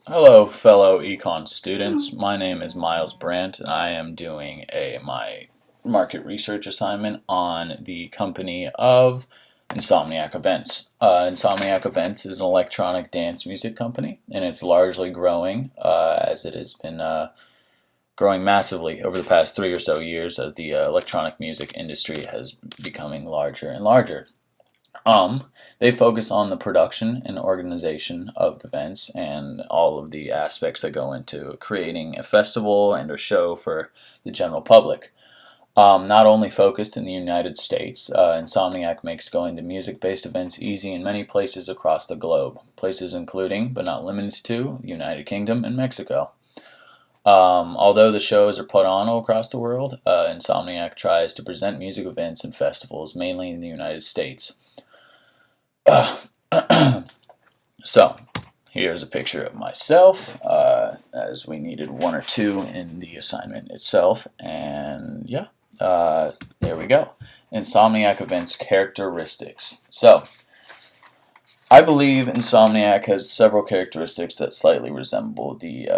Hello, fellow econ students. My name is Miles Brandt, and I am doing my market research assignment on the company of Insomniac Events. Insomniac Events is an electronic dance music company, and it's largely growing as it has been growing massively over the past 3 or so years as the electronic music industry has becoming larger and larger. They focus on the production and organization of the events and all of the aspects that go into creating a festival and a show for the general public. Not only focused in the United States, Insomniac makes going to music-based events easy in many places across the globe, places including, but not limited to, the United Kingdom and Mexico. Although the shows are put on all across the world, Insomniac tries to present music events and festivals mainly in the United States. So, here's a picture of myself, as we needed one or two in the assignment itself, and yeah, there we go. Insomniac Events Characteristics. So, I believe Insomniac has several characteristics that slightly resemble the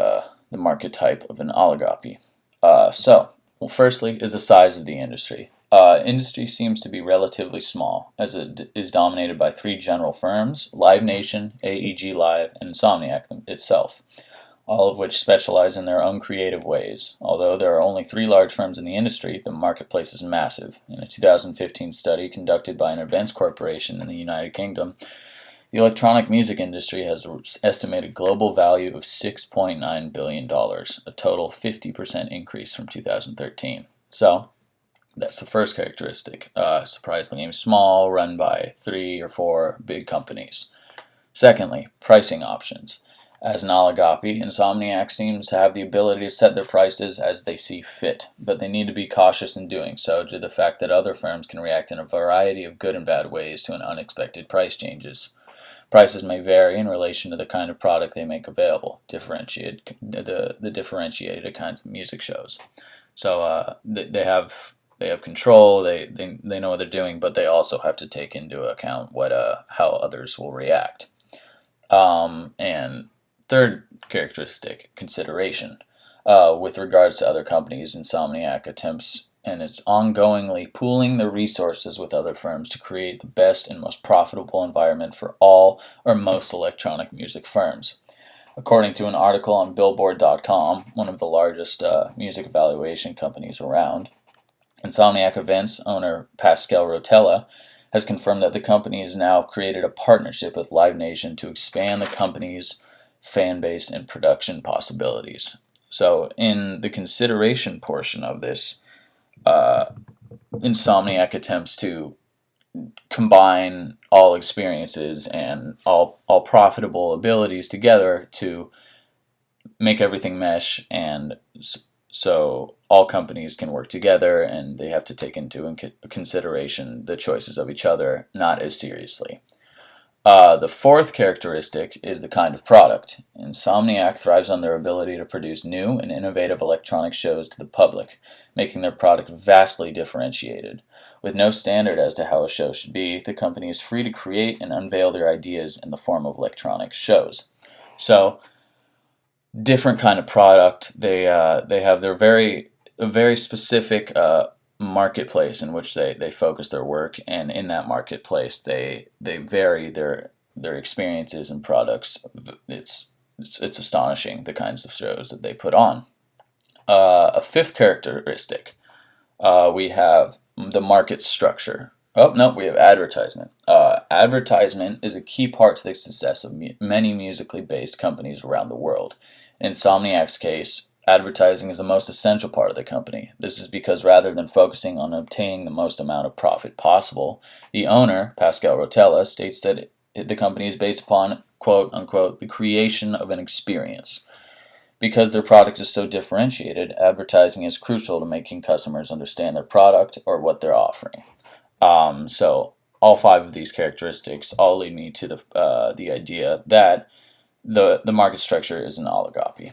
market type of an oligopoly. Well, firstly, is the size of the industry. Industry seems to be relatively small, as it is dominated by three general firms: Live Nation, AEG Live, and Insomniac itself, all of which specialize in their own creative ways. Although there are only three large firms in the industry, the marketplace is massive. In a 2015 study conducted by an events corporation in the United Kingdom, the electronic music industry has an estimated global value of $6.9 billion, a total 50% increase from 2013. So, that's the first characteristic. Surprisingly small, run by 3 or 4 big companies. Secondly, pricing options. As an oligopoly, Insomniac seems to have the ability to set their prices as they see fit, but they need to be cautious in doing so due to the fact that other firms can react in a variety of good and bad ways to an unexpected price changes. Prices may vary in relation to the kind of product they make available, the differentiated kinds of music shows. So they have control. They know what they're doing, but they also have to take into account how others will react. And third characteristic, consideration. With regards to other companies, Insomniac attempts and it's ongoingly pooling their resources with other firms to create the best and most profitable environment for all or most electronic music firms. According to an article on Billboard.com, one of the largest music evaluation companies around, Insomniac Events owner Pascal Rotella has confirmed that the company has now created a partnership with Live Nation to expand the company's fan base and production possibilities. So, in the consideration portion of this, Insomniac attempts to combine all experiences and all profitable abilities together to make everything mesh, and so all companies can work together, and they have to take into consideration the choices of each other not as seriously. The fourth characteristic is the kind of product. Insomniac thrives on their ability to produce new and innovative electronic shows to the public, making their product vastly differentiated. With no standard as to how a show should be, the company is free to create and unveil their ideas in the form of electronic shows. So, different kind of product. They have their very specific marketplace in which they focus their work, and in that marketplace they vary their experiences and products. It's astonishing the kinds of shows that they put on. A fifth characteristic, we have the market structure. Oh no, we have advertisement. Advertisement is a key part to the success of many musically based companies around the world. In Insomniac's case, advertising is the most essential part of the company. This is because rather than focusing on obtaining the most amount of profit possible, the owner, Pascal Rotella, states that the company is based upon, quote unquote, the creation of an experience. Because their product is so differentiated, advertising is crucial to making customers understand their product or what they're offering. So all 5 of these characteristics all lead me to the idea that the market structure is an oligopoly.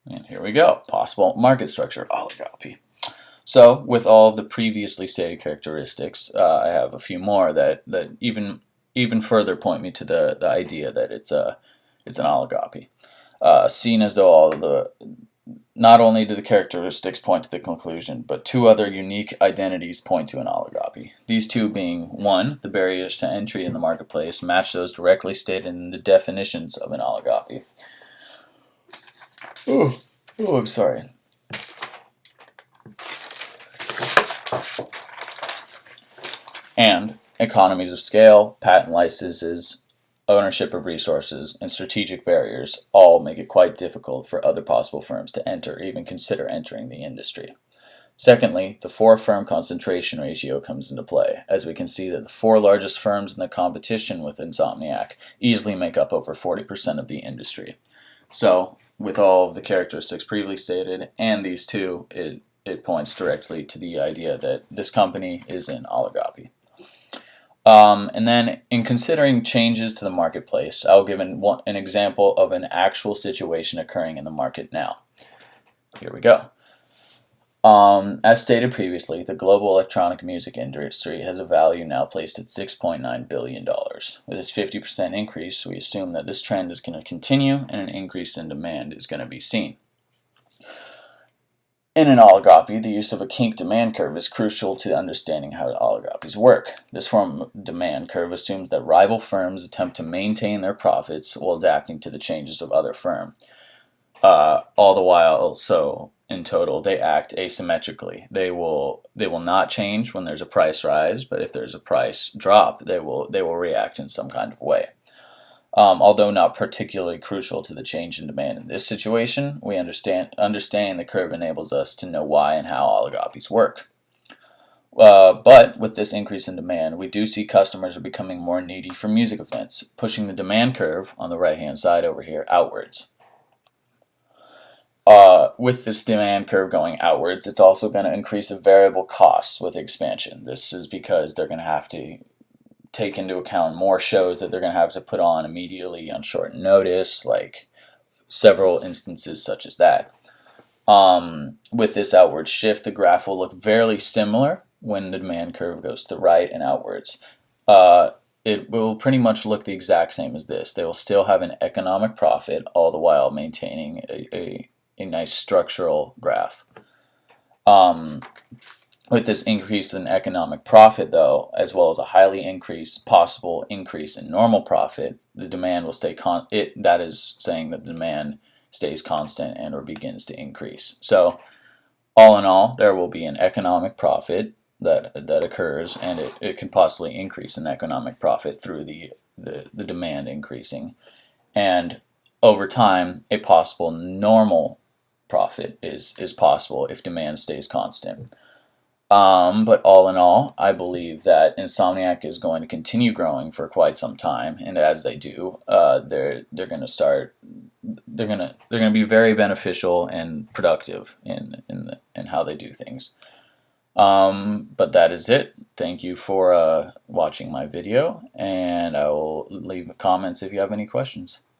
And here we go, possible market structure oligopoly. So, with all of the previously stated characteristics, I have a few more that even further point me to the idea that it's It's an oligopoly. Seen as though not only do the characteristics point to the conclusion, but two other unique identities point to an oligopoly. These two being, one, the barriers to entry in the marketplace match those directly stated in the definitions of an oligopoly. Oh, I'm sorry. And economies of scale, patent licenses, ownership of resources, and strategic barriers all make it quite difficult for other possible firms to enter or even consider entering the industry. Secondly, the four-firm concentration ratio comes into play, as we can see that the four largest firms in the competition with Insomniac easily make up over 40% of the industry. So, with all of the characteristics previously stated and these two, it points directly to the idea that this company is an oligopoly. And then in considering changes to the marketplace, I'll give an example of an actual situation occurring in the market now. Here we go. As stated previously, the global electronic music industry has a value now placed at $6.9 billion. With this 50% increase, we assume that this trend is going to continue and an increase in demand is going to be seen. In an oligopoly, the use of a kink demand curve is crucial to understanding how oligopolies work. This form of demand curve assumes that rival firms attempt to maintain their profits while adapting to the changes of other firms. All the while, so in total, they act asymmetrically. They will not change when there's a price rise, but if there's a price drop, they will react in some kind of way. Although not particularly crucial to the change in demand in this situation, understanding the curve enables us to know why and how oligopolies work. But with this increase in demand, we do see customers are becoming more needy for music events, pushing the demand curve on the right-hand side over here outwards. With this demand curve going outwards, it's also going to increase the variable costs with expansion. This is because they're going to have to take into account more shows that they're going to have to put on immediately on short notice, like several instances such as that. With this outward shift, the graph will look very similar when the demand curve goes to the right and outwards. It will pretty much look the exact same as this. They will still have an economic profit, all the while maintaining a nice structural graph. With this increase in economic profit, though, as well as a possible increase in normal profit, the demand will stay that is saying that the demand stays constant and or begins to increase. So, all in all, there will be an economic profit that occurs, and it can possibly increase in economic profit through the demand increasing, and over time, a possible normal profit is possible if demand stays constant. But all in all, I believe that Insomniac is going to continue growing for quite some time, and as they do, they're going to be very beneficial and productive in how they do things. But that is it. Thank you for watching my video, and I will leave comments if you have any questions.